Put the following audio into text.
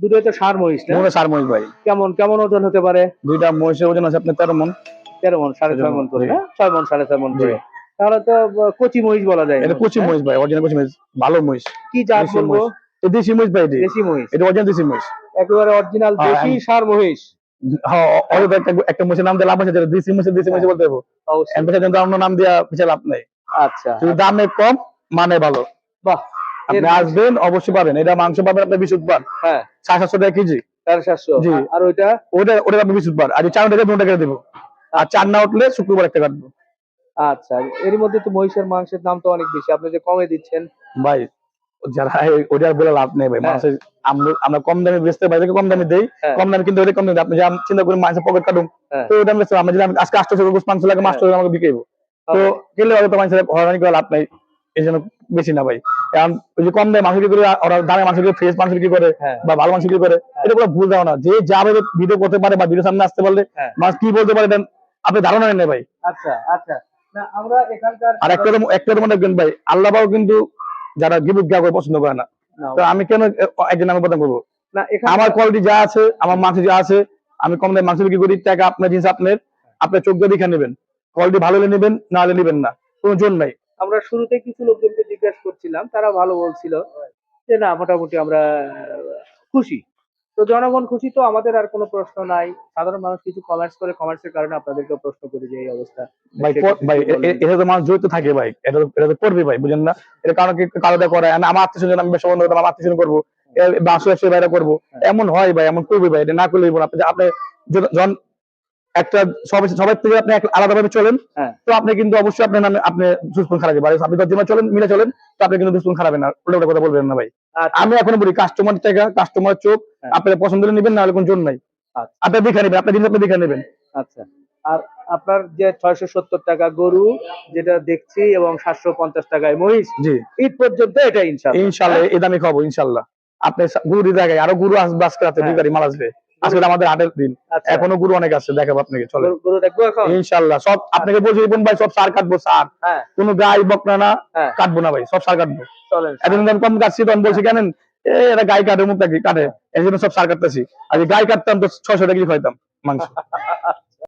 দুটোই তো ষাঁড় মহিষ না? দুটো ষাঁড় মহিষ ভাই। কেমন কেমন ওজন হতে পারে? দুইটা মহিষের ওজন আছে আপনার 13 মণ। 13 মণ, 6.5 মণ করে, হ্যাঁ 6 মণ 6.5 মণ করে। তাহলে তো কচি মহিষ বলা যায়। এটা কচি মহিষ ভাই, অরিজিনাল কচি মহিষ, ভালো মহিষ। কি জাত বলবো? এটা দেশি মহিষ ভাই। দেশি মহিষ, এটা অরিজিনাল দেশি মহিষ, একেবারে অরিজিনাল দেশি ষাঁড় মহিষ। হ্যাঁ, একটা মহিষের নাম দিয়ে লাভ আছে, যেটা দেশি মহিষ বলতে হবে। অবশ্যই অন্য নাম দিয়া পিছে লাভ নাই। আচ্ছা, দামে কম মানে ভালো। বাহ, আপনি আসবেন অবশ্যই পাবেন। এটা মাংস পাবেন আপনি 20 বার, হ্যাঁ 700 টাকা কেজি। 750। জি। আর ওটা ওটা আপনি 20 বার, আর 4 টাকা 2 টাকা দেবো। আর 4 না উঠলে শুক্রবার একটা কাটবো। আচ্ছা, এর মধ্যে তো মহিষের মাংসের দাম তো অনেক বেশি, আপনি যে কমে দিচ্ছেন ভাই। যারা ওটা বলে লাভ নেই ভাই। মাংস আমরা কম দামে বেচতে পারি, কম দামে দেই, কম দামে কিন্তু ওটা কম দামে। আপনি যা চিন্তা করেন মাংসের পকেট কাটুন, তো ওটা বেচতে আমরা যদি আজকে 800 টাকা মাংস লাগে, 800 আমাকে বিকেবো, তো কিনলে তো মাংসের হয়রানি করে লাভ নাই। এই জন্য বেশি না ভাই। কারণ ওই যে কম দামে মাংস বিক্রি করে, ওরা দামে মাংস বিক্রি, ফ্রেশ মাংস বিক্রি করে বা ভালো মাংস বিক্রি করে, এটা পুরো ভুল ধারণা। যে যাবে ভিডিও করতে পারে বা ভিডিও সামনে আসতে পারলে মাছ কি বলতে পারে আপনি ধারণা নেই ভাই। আচ্ছা আচ্ছা, না আমরা এখানকার আর একটা মনে রাখবেন ভাই, আল্লাহ পাও কিন্তু যারা গিবুক গা করে পছন্দ করে না। তো আমি কেন একজন নামে বদনাম করবো? না, আমার কোয়ালিটি যা আছে, আমার মাংস যা আছে, আমি কম দামে মাংস বিক্রি করি। টাকা আপনার জিনিস আপনার চোখ দিয়ে দেখে নেবেন। কোয়ালিটি ভালো হলে নেবেন, না হলে নেবেন না, কোনো জোর নাই। আমরা শুরুতে কিছু লোকজনকে জিজ্ঞাসা করছিলাম, তারা ভালো বলছিল যে না মোটামুটি আমরা খুশি। তো জনগণ খুশি, তো আমাদের আর কোনো প্রশ্ন নাই। সাধারণ মানুষ কিছু কমেন্টস করে, কমেন্টসের কারণে আপনাদেরকে প্রশ্ন করি যে এই অবস্থা। ভাই এটা তো মানুষ জড়িত থাকে ভাই, এটা তো করবে ভাই, বুঝেন না? এটা কারণ কি কারোটা করে আমার আত্মীয় স্বজন, আমি ব্যবসা বন্ধ করতাম, আমার আত্মীয় স্বজন করবো, ব্যবসায়ী বাইরে করবো, এমন হয় ভাই, এমন করবে ভাই। এটা না করলে আপনি যখন একটা সবাই থেকে আপনি আলাদা ভাবে চলেন, তো আপনি কিন্তু অবশ্যই আপনার নামে আপনি দুষ্পন খারাপ পারেন। আপনি যদি চলেন মিলে চলেন, তো আপনি কিন্তু দুষ্পন খারাপ না, উল্টো কথা বলবেন না ভাই। আমি এখনো বলি কাস্টমার টাকা, কাস্টমার চোখ, আপনার পছন্দ হলে নেবেন, না হলে কোনো জোর নাই। আপনি দেখে নেবেন, আপনার জিনিস আপনি দেখে নেবেন। আচ্ছা, আর আপনার যে 670 টাকা গরু যেটা দেখছি এবং 750 টাকায় মহিষ, জি, ঈদ পর্যন্ত এটা ইনশাআল্লাহ এই দামে খাবো ইনশাআল্লাহ। আপনি গুরু জায়গায় আরো গুরু আসবে আজকে রাতে, 2 গাড়ি মাল আসবে আজকে, আমাদের হাটের দিন। এখনো গুরু অনেক আছে, দেখাবো আপনাকে, চলে গরু দেখবো এখন ইনশাআল্লাহ। সব আপনাকে বলছি ভাই, সব সার কাটবো, সার কোনো গাই বকনা না কাটবো না ভাই, সব সার কাটবো। এতদিন কম কাটছি, তখন বলছি কেন এরা গাই কাটে, মুখ কাটে, এই জন্য সব সার কাটতেছি। আর গাই কাটতাম তো 600 টাকা খাইতাম মাংস।